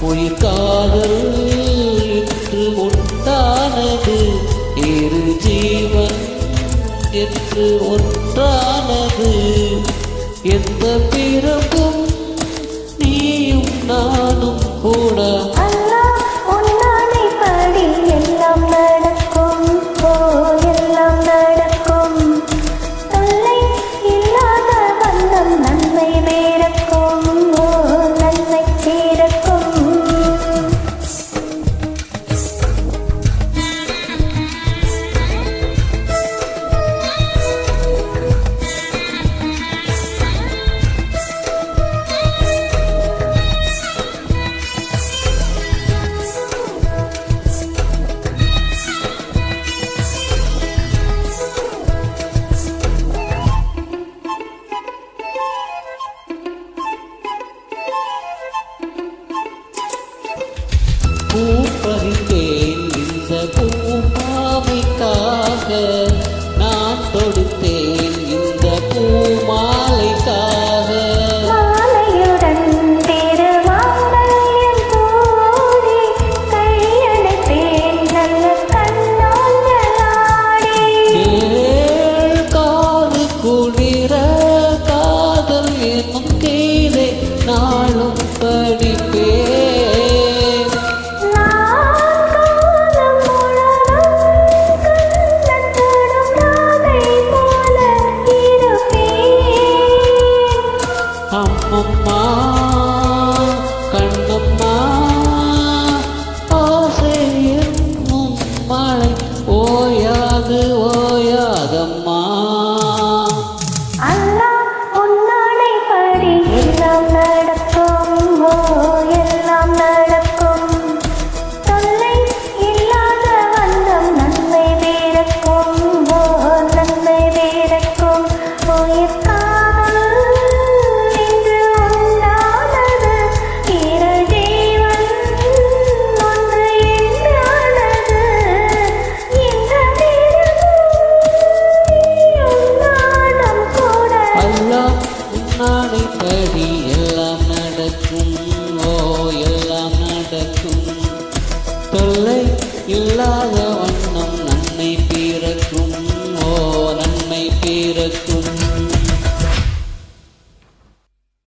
உயிர் காதல் என்று உண்டானது, இரு ஜீவன் என்று ஒன்றானது. எந்த பிறப்பும் நீயும் நானும் கூட பூ பறித்தேன் இந்த பூமாலைக்காக, நான் தொடுத்தேன் இந்த பூமாலைக்காக. மாலையுடன் திருமாங்கல்யம் கூடி கையெழுத்தேன் நல்ல கண்ணாடி. காது குளிர காதல் என்னும் கீதை நாளும் படிப்பேன். அம்மம்மா கண்ணம்மா ஆசை என்னும் மழை ஓயாது ஓயாதம்மா. அல்லாஹ் உன்னானை படி எல்லாம் நடக்கும், எல்லாம் நடக்கும். தொல்லை இல்லாத வண்ணம் நன்மை பிறக்கும், நன்மை பிறக்கும். உயிர் படி எல்லாம் நடக்கும், எல்லாம் நடக்கும். தொல்லை இல்லாத வண்ணம் நன்மை பிறக்கும், நன்மை பிறக்கும்.